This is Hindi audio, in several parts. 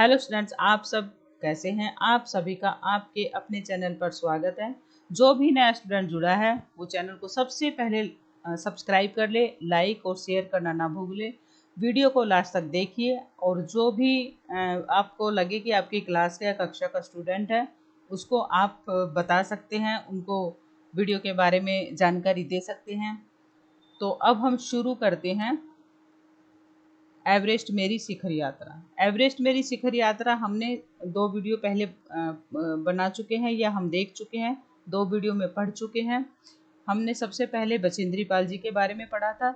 हेलो स्टूडेंट्स, आप सब कैसे हैं। आप सभी का आपके अपने चैनल पर स्वागत है। जो भी नया स्टूडेंट जुड़ा है वो चैनल को सबसे पहले सब्सक्राइब कर ले, लाइक और शेयर करना ना भूले। वीडियो को लास्ट तक देखिए और जो भी आपको लगे कि आपकी क्लास का या कक्षा का स्टूडेंट है उसको आप बता सकते हैं, उनको वीडियो के बारे में जानकारी दे सकते हैं। तो अब हम शुरू करते हैं एवरेस्ट मेरी शिखर यात्रा। एवरेस्ट मेरी शिखर यात्रा हमने 2 वीडियो पहले बना चुके हैं या हम देख चुके हैं, 2 वीडियो में पढ़ चुके हैं। हमने सबसे पहले बचेंद्री पाल जी के बारे में पढ़ा था।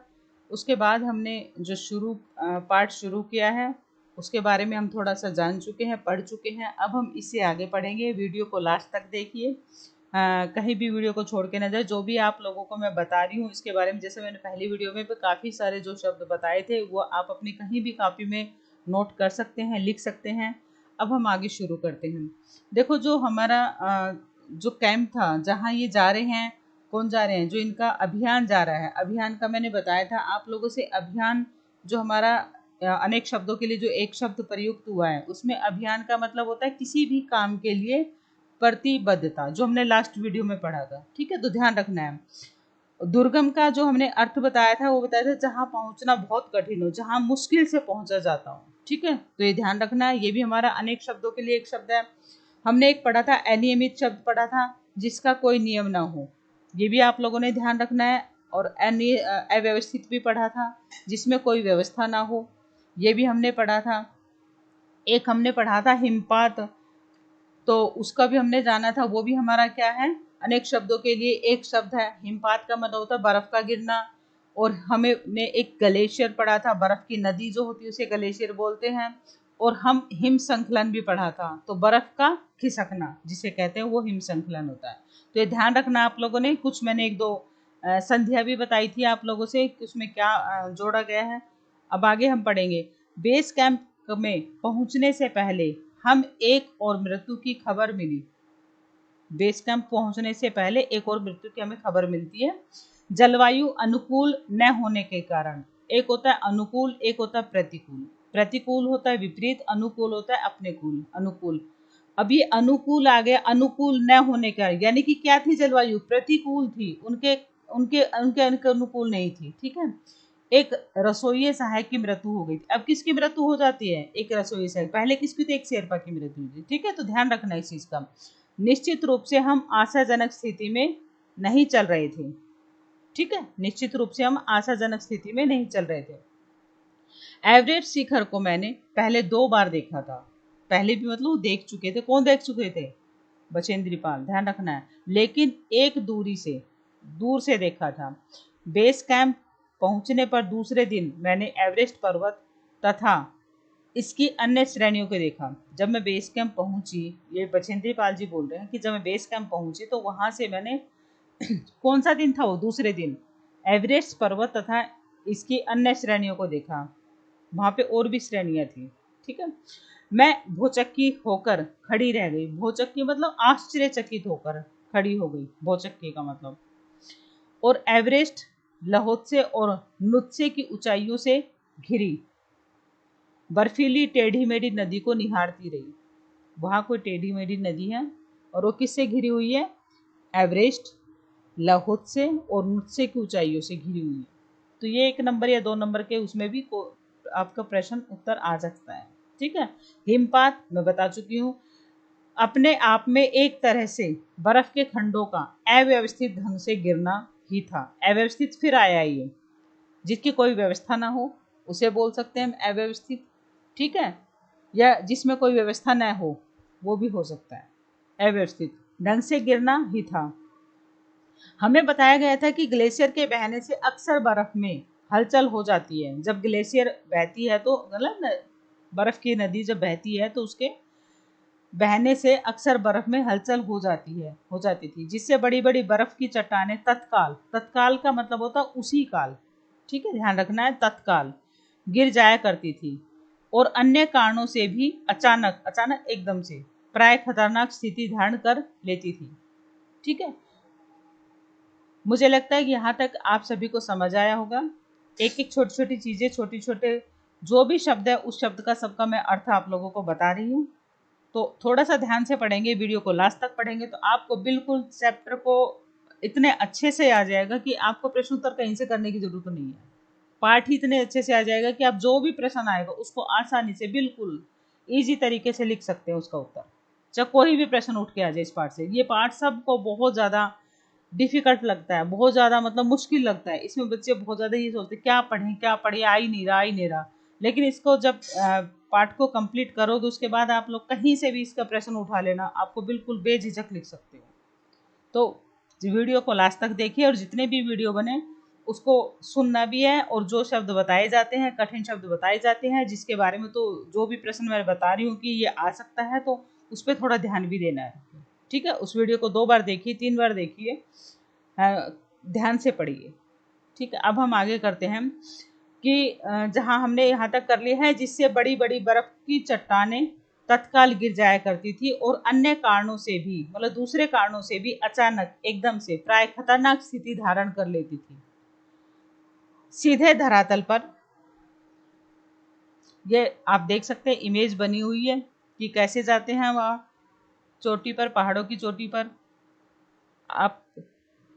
उसके बाद हमने जो पार्ट शुरू किया है उसके बारे में हम थोड़ा सा जान चुके हैं, पढ़ चुके हैं। अब हम इससे आगे पढ़ेंगे। वीडियो को लास्ट तक देखिए, कहीं भी वीडियो को छोड़ के ना जाए। जो भी आप लोगों को मैं बता रही हूँ इसके बारे में, जैसे मैंने पहली वीडियो में काफ़ी सारे जो शब्द बताए थे वो आप अपनी कहीं भी कॉपी में नोट कर सकते हैं, लिख सकते हैं। अब हम आगे शुरू करते हैं। देखो, जो हमारा जो कैंप था जहाँ ये जा रहे हैं, कौन जा रहे हैं, जो इनका अभियान जा रहा है, अभियान का मैंने बताया था आप लोगों से। अभियान जो हमारा अनेक शब्दों के लिए जो एक शब्द प्रयुक्त हुआ है उसमें अभियान का मतलब होता है किसी भी काम के लिए प्रतिबद्धता, जो हमने लास्ट वीडियो में पढ़ा था। ठीक है, तो ध्यान रखना है। दुर्गम का जो हमने अर्थ बताया था वो बताया था जहाँ पहुँचना बहुत कठिन हो, जहाँ मुश्किल से पहुँचा जाता हो। ठीक है, तो ये ध्यान रखना है। ये भी हमारा अनेक शब्दों के लिए एक शब्द है। हमने एक पढ़ा था अनियमित शब्द पढ़ा था, जिसका कोई नियम ना हो, ये भी आप लोगों ने ध्यान रखना है। और अव्यवस्थित भी पढ़ा था, जिसमें कोई व्यवस्था ना हो, ये भी हमने पढ़ा था। एक हमने पढ़ा था हिमपात, तो उसका भी हमने जाना था। वो भी हमारा क्या है, अनेक शब्दों के लिए एक शब्द है। हिमपात का मतलब होता है बर्फ का गिरना। और हमें ने एक ग्लेशियर पढ़ा था, बर्फ की नदी जो होती है उसे ग्लेशियर बोलते हैं। और हम हिम संकलन भी पढ़ा था, तो बर्फ का खिसकना जिसे कहते हैं वो हिम संकलन होता है। तो ये ध्यान रखना आप लोगों ने। कुछ मैंने 1-2 संध्या भी बताई थी आप लोगों से कि उसमें क्या जोड़ा गया है। अब आगे हम पढ़ेंगे। बेस कैंप में पहुंचने से पहले हम एक और मृत्यु की खबर मिली। बेस कैंप पहुंचने से पहले एक और मृत्यु की हमें खबर मिलती है। जलवायु अनुकूल न होने के कारण, एक होता है अनुकूल, एक होता है प्रतिकूल। प्रतिकूल होता है विपरीत, अनुकूल होता है अपने कूल, अनुकूल। अब ये अनुकूल आ गया, अनुकूल न होने का यानी कि क्या थी, जलवायु प्रतिकूल थी, उनके उनके उनके अनुकूल नहीं थी। ठीक है, एक रसोई सहायक की मृत्यु हो गई थी। अब किसकी मृत्यु हो जाती है, एक रसोई सहायक। पहले किसकी थी, एक शेरपा की मृत्यु हुई थी। ठीक है, तो ध्यान रखना इस चीज का। निश्चित रूप से हम आशाजनक स्थिति में नहीं चल रहे थे। ठीक है, निश्चित रूप से हम आशाजनक स्थिति में नहीं चल रहे थे। एवरेस्ट शिखर को मैंने पहले 2 बार देखा था। पहले भी मतलब देख चुके थे। कौन देख चुके थे, बचेंद्री पाल, ध्यान रखना है। लेकिन एक दूर से देखा था। बेस कैंप पहुंचने पर दूसरे दिन मैंने एवरेस्ट पर्वत तथा इसकी अन्य श्रेणियों को देखा। जब मैं बेस कैंप पहुंची, ये बचेंद्री पाल जी बोल रहे हैं कि जब मैं बेस कैंप पहुंची तो वहां से मैंने कौन सा दिन था वो, दूसरे दिन, एवरेस्ट पर्वत तथा इसकी अन्य श्रेणियों को देखा। वहां पे और भी श्रेणियां थी। ठीक है, मैं भौचक्की होकर खड़ी रह गई। भौचक्की मतलब आश्चर्यचकित होकर खड़ी हो गई, भौचक्की का मतलब। और एवरेस्ट लहोत्से और नुत्से की ऊंचाइयों से घिरी बर्फीली टेढ़ी मेढ़ी नदी को निहारती रही। वहां कोई टेढ़ी मेढ़ी नदी है और वो किससे घिरी हुई है, एवरेस्ट, लहोत्से और नुत्से की ऊंचाइयों से घिरी हुई है। तो ये 1 नंबर या 2 नंबर के उसमें भी आपका प्रश्न उत्तर आ सकता है। ठीक है, हिमपात मैं बता चुकी हूँ। अपने आप में एक तरह से बर्फ के खंडों का अव्यवस्थित ढंग से गिरना ही था। अव्यवस्थित फिर आया ये, जिसकी कोई व्यवस्था ना हो उसे बोल सकते हैं हम अव्यवस्थित। ठीक है, या जिसमें कोई व्यवस्था न हो वो भी हो सकता है। अव्यवस्थित ढंग से गिरना ही था। हमें बताया गया था कि ग्लेशियर के बहने से अक्सर बर्फ में हलचल हो जाती है। जब ग्लेशियर बहती है तो मतलब बर्फ की नदी जब बहती है तो उसके बहने से अक्सर बर्फ में हलचल हो जाती थी, जिससे बड़ी बड़ी बर्फ की चट्टानें तत्काल का मतलब होता उसी काल, ठीक है, ध्यान रखना है, तत्काल गिर जाया करती थी। और अन्य कारणों से भी अचानक एकदम से प्राय खतरनाक स्थिति धारण कर लेती थी। ठीक है, मुझे लगता है कि यहाँ तक आप सभी को समझ आया होगा। एक एक छोटी छोटी चीजें, छोटे छोटे जो भी शब्द है उस शब्द का सबका मैं अर्थ आप लोगों को बता रही हूँ। तो थोड़ा सा ध्यान से पढ़ेंगे, वीडियो को लास्ट तक पढ़ेंगे तो आपको बिल्कुल चैप्टर को इतने अच्छे से आ जाएगा कि आपको प्रश्न उत्तर कहीं से करने की जरूरत नहीं है। पाठ ही इतने अच्छे से आ जाएगा कि आप जो भी प्रश्न आएगा उसको आसानी से बिल्कुल ईजी तरीके से लिख सकते हैं उसका उत्तर। चाहे कोई भी प्रश्न उठ के आ जाए इस पाठ से। ये पाठ सबको बहुत ज़्यादा डिफिकल्ट लगता है, बहुत ज़्यादा मतलब मुश्किल लगता है। इसमें बच्चे बहुत ज़्यादा ये सोचते क्या पढ़ें, आ ही नहीं रहा। लेकिन इसको जब पाठ को कंप्लीट करोगे उसके बाद आप लोग कहीं से भी इसका प्रश्न उठा लेना, आपको बिल्कुल बेझिझक लिख सकते हो। तो वीडियो को लास्ट तक देखिए और जितने भी वीडियो बने उसको सुनना भी है, और जो शब्द बताए जाते हैं, कठिन शब्द बताए जाते हैं जिसके बारे में तो जो भी प्रश्न मैं बता रही हूँ कि ये आ सकता है, तो उस पर थोड़ा ध्यान भी देना है। ठीक है, उस वीडियो को 2 बार देखिए, 3 बार देखिए, ध्यान से पढ़िए। ठीक है, अब हम आगे करते हैं कि जहाँ हमने यहाँ तक कर लिया है, जिससे बड़ी बड़ी बर्फ की चट्टानें तत्काल गिर जाया करती थी और अन्य कारणों से भी, मतलब दूसरे कारणों से भी अचानक एकदम से प्राय खतरनाक स्थिति धारण कर लेती थी। सीधे धरातल पर, ये आप देख सकते हैं इमेज बनी हुई है कि कैसे जाते हैं वहाँ चोटी पर, पहाड़ों की चोटी पर। आप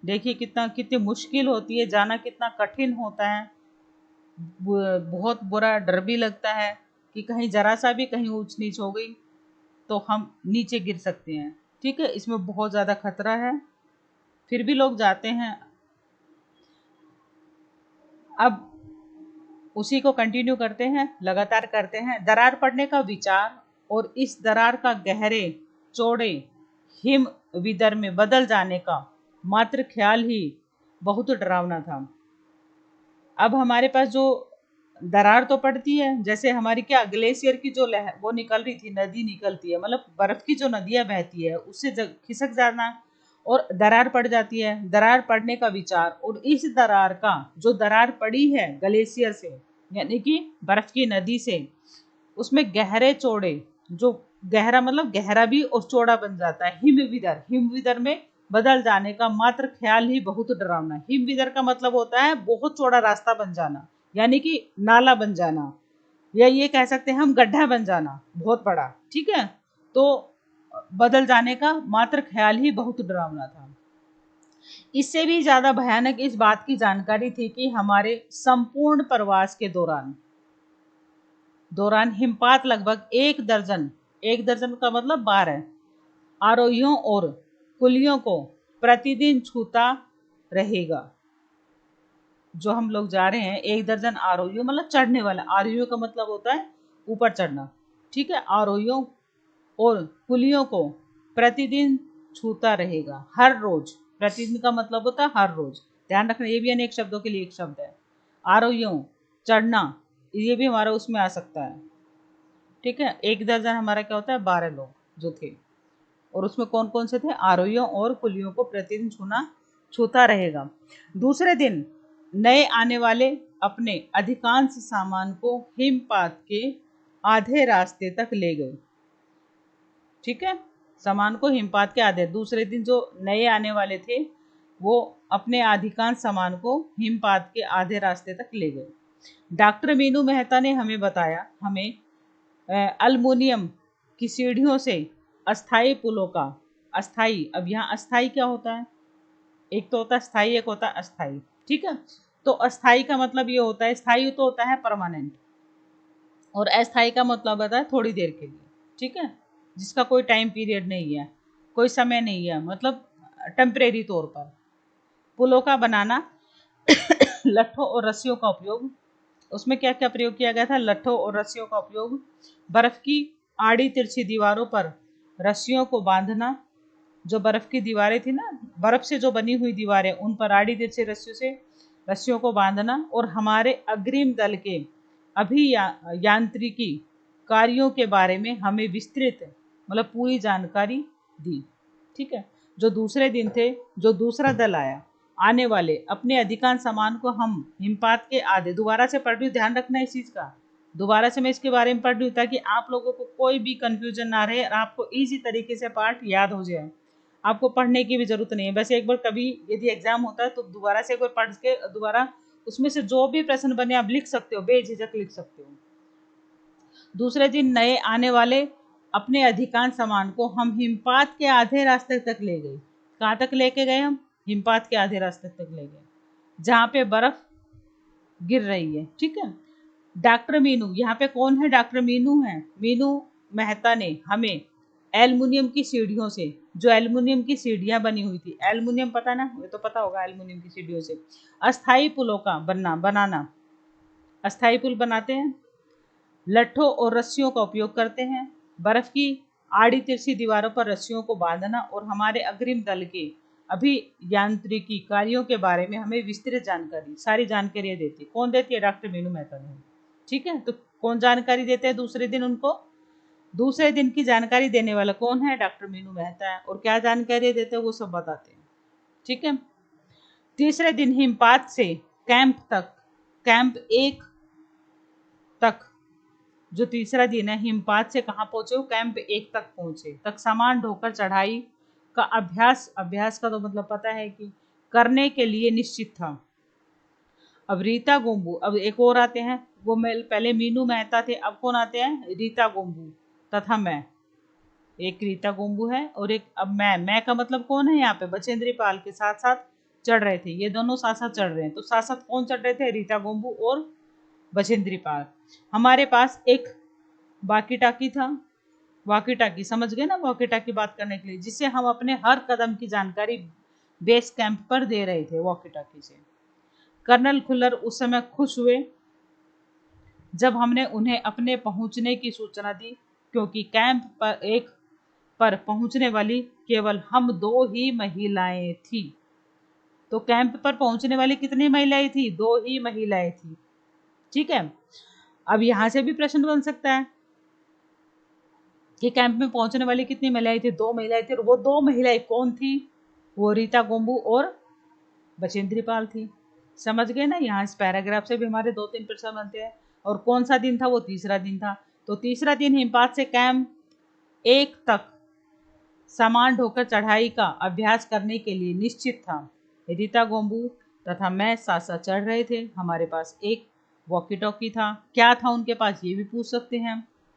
देखिए कितनी मुश्किल होती है जाना, कितना कठिन होता है, बहुत बुरा डर भी लगता है कि कहीं जरा सा भी कहीं ऊंच नीच हो गई तो हम नीचे गिर सकते हैं। ठीक है, इसमें बहुत ज़्यादा खतरा है, फिर भी लोग जाते हैं। अब उसी को कंटिन्यू करते हैं, लगातार करते हैं। दरार पड़ने का विचार और इस दरार का गहरे चौड़े हिम विदर में बदल जाने का मात्र ख्याल ही बहुत डरावना था। अब हमारे पास जो दरार तो पड़ती है, जैसे हमारी क्या ग्लेशियर की जो लहर वो निकल रही थी, नदी निकलती है, मतलब बर्फ की जो नदियां बहती है उससे खिसक जाना और दरार पड़ जाती है। दरार पड़ने का विचार और इस दरार का, जो दरार पड़ी है ग्लेशियर से यानी कि बर्फ की नदी से, उसमें गहरे चौड़े, जो गहरा मतलब गहरा भी और चौड़ा बन जाता है, हिमविदर में बदल जाने का मात्र ख्याल ही बहुत डरावना। हिमविदर का मतलब होता है बहुत चौड़ा रास्ता बन जाना, यानी कि नाला बन जाना, या ये कह सकते हैं हम गड्ढा बन जाना बहुत बड़ा। ठीक है, तो बदल जाने का मात्र ख्याल ही बहुत डरावना था। इससे भी ज्यादा भयानक इस बात की जानकारी थी कि हमारे संपूर्ण प्रवास के दौरान हिमपात लगभग 1 दर्जन, 1 दर्जन का मतलब 12 आरोहियों और कुलियों को प्रतिदिन छूता रहेगा। जो हम लोग जा रहे हैं 1 दर्जन आरोहियों, मतलब चढ़ने वाला, आरोहियों का मतलब होता है ऊपर चढ़ना। ठीक है, आरोहियों और कुलियों को प्रतिदिन छूता रहेगा, हर रोज। प्रतिदिन का मतलब होता है हर रोज, ध्यान रखना, ये भी अनेक शब्दों के लिए एक शब्द है। आरोहियों, चढ़ना, ये भी हमारा उसमें आ सकता है। ठीक है, 1 दर्जन हमारा क्या होता है, 12 लोग जो थे, और उसमें कौन कौन से थे, आरोहियों और कुलियों को प्रतिदिन छूता रहेगा। दूसरे दिन नए आने वाले अपने अधिकांश सामान को हिमपात के आधे रास्ते तक ले गए। ठीक है, सामान को हिमपात के आधे, दूसरे दिन जो नए आने वाले थे वो अपने अधिकांश सामान को हिमपात के आधे रास्ते तक ले गए। डॉक्टर मीनू मेहता ने हमें बताया, हमें अल्मुनियम की सीढ़ियों से अस्थाई पुलों का, अस्थाई, अब यहाँ अस्थाई क्या होता है, एक तो होता है स्थाई, एक होता है अस्थाई। ठीक है, तो अस्थाई का मतलब ये होता है, स्थाई तो होता है परमानेंट, और अस्थाई का मतलब होता है थोड़ी देर के लिए। ठीक है, जिसका कोई टाइम पीरियड नहीं है, कोई समय नहीं है, मतलब टेम्परेरी तौर पर। पुलों का बनाना, लट्ठों और रस्सियों का उपयोग, उसमें क्या क्या प्रयोग किया गया था, लट्ठों और रस्सियों का उपयोग। बर्फ की आड़ी तिरछी दीवारों पर रस्सियों को बांधना, जो बर्फ की दीवारें थी ना, बर्फ से जो बनी हुई दीवारें, उन पर आड़ी तिरछी रस्सियों को बांधना, और हमारे अग्रिम दल के यांत्रिकी कार्यों के बारे में हमें विस्तृत, मतलब पूरी जानकारी दी। ठीक है, जो दूसरे दिन थे, जो दूसरा दल आने वाले अपने अधिकांश सामान को हम हिमपात के आधे, दोबारा से पढ़ रही हूँ, ध्यान रखना इस चीज का, दोबारा से मैं इसके बारे में पढ़ रही हूँ ताकि आप लोगों को कोई भी कंफ्यूजन ना रहे और आपको इजी तरीके से पाठ याद हो जाए। आपको पढ़ने की भी जरूरत नहीं है, बस एक बार कभी यदि एग्जाम होता है तो दोबारा से एक बार पढ़ के दोबारा उसमें से जो भी प्रश्न बने आप लिख सकते हो, बेझिझक लिख सकते हो। दूसरे दिन नए आने वाले अपने अधिकांश सामान को हम हिमपात के आधे रास्ते तक ले गए। कहाँ तक लेके गए हम? हिमपात के आधे रास्ते तक ले गए, जहाँ पे बर्फ गिर रही है। ठीक है। डॉक्टर मीनू, यहाँ पे कौन है? डॉक्टर मीनू है। मीनू मेहता ने हमें एल्युमिनियम की सीढ़ियों से, जो एल्युमिनियम की सीढ़ियां बनी हुई थी, एल्युमिनियम पता ना, ये तो पता होगा, एल्युमिनियम की सीढ़ियों से अस्थाई पुलों का बनाना, अस्थाई पुल बनाते हैं। लट्ठों और रस्सियों का उपयोग करते हैं। बर्फ की आड़ी तिरछी दीवारों पर रस्सियों को बांधना और हमारे अग्रिम दल के अभियांत्रिकी कार्यों के बारे में हमें विस्तृत जानकारी, सारी जानकारी देती। कौन देती है? डॉक्टर मीनू मेहता ने। ठीक है। तो कौन जानकारी देते हैं दूसरे दिन उनको? दूसरे दिन की जानकारी देने वाला कौन है? डॉक्टर मीनू मेहता है। और क्या जानकारी देते हैं वो सब बताते हैं। ठीक है। तीसरे दिन हिमपात से कैंप 1 तक, जो तीसरा दिन है, हिमपात से कहाँ पहुंचे? कैंप 1 तक पहुंचे। तक सामान ढोकर चढ़ाई का अभ्यास का तो मतलब पता है कि करने के लिए निश्चित था। अब रीता गोम्बू, अब एक और आते हैं, वो पहले मीनू मेहता थे, अब कौन आते हैं? रीता गोम्बू तथा मैं। एक रीता गोम्बू है और एक अब मैं का मतलब कौन है यहाँ पे? बचेंद्री पाल के साथ साथ चढ़ रहे थे। ये दोनों साथ साथ चढ़ रहे हैं। तो साथ साथ कौन चढ़ रहे थे? रीता गोम्बू और बचेंद्री पाल। हमारे पास एक वाकी टाकी था। वाकी टाकी समझ गए ना? वाकी टाकी बात करने के लिए, जिससे हम अपने हर कदम की जानकारी बेस कैंप पर दे रहे थे वॉकी टाकी से। कर्नल खुल्लर उस समय खुश हुए जब हमने उन्हें अपने पहुंचने की सूचना दी, क्योंकि कैंप पर पहुंचने वाली केवल हम 2 ही महिलाएं थी। तो कैंप पर पहुंचने वाली कितनी महिलाएं थी? 2 ही महिलाएं थी। ठीक है। अब यहां से भी प्रश्न बन सकता है कि कैंप में पहुंचने वाली कितनी महिलाएं थी? 2 महिलाएं थी। और वो 2 महिलाएं कौन थी? वो रीता गोम्बू और बचेंद्री पाल थी। समझ गए ना? यहाँ इस पैराग्राफ से भी हमारे 2-3 प्रश्न बनते हैं। और कौन सा दिन था? वो तीसरा दिन था। तो तीसरा दिन हिमपात से कैंप 1 तक सामान ढोकर चढ़ाई का अभ्यास करने के लिए निश्चित था। रीता गोम्बू तथा मैं साथ साथ चढ़ रहे थे। हमारे पास एक वॉकी टॉकी था। क्या था उनके पास? ये भी पूछ सकते हैं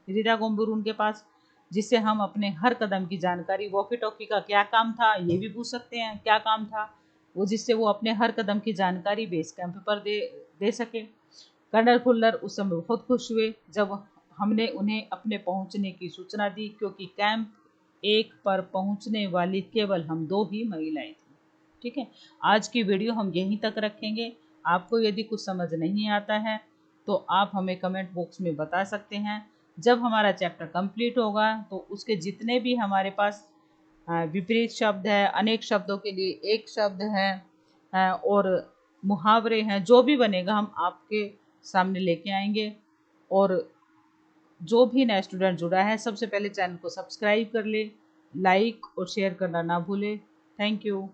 रीता गोम्बू उनके पास, जिससे हम अपने हर कदम की जानकारी, वॉकी टॉकी का क्या काम था ये भी पूछ सकते हैं, क्या काम था वो, जिससे वो अपने हर कदम की जानकारी बेस कैंप पर दे सके। कर्नल खुल्लर उस समय बहुत खुश हुए जब हमने उन्हें अपने पहुंचने की सूचना दी, क्योंकि कैंप 1 पर पहुंचने वाली केवल हम 2 ही महिलाएं थी। ठीक है। आज की वीडियो हम यहीं तक रखेंगे। आपको यदि कुछ समझ नहीं आता है तो आप हमें कमेंट बॉक्स में बता सकते हैं। जब हमारा चैप्टर कंप्लीट होगा तो उसके जितने भी हमारे पास विपरीत शब्द है, अनेक शब्दों के लिए एक शब्द है और मुहावरे हैं, जो भी बनेगा हम आपके सामने लेके आएंगे। और जो भी नया स्टूडेंट जुड़ा है, सबसे पहले चैनल को सब्सक्राइब कर ले, लाइक और शेयर करना ना भूले। Thank you.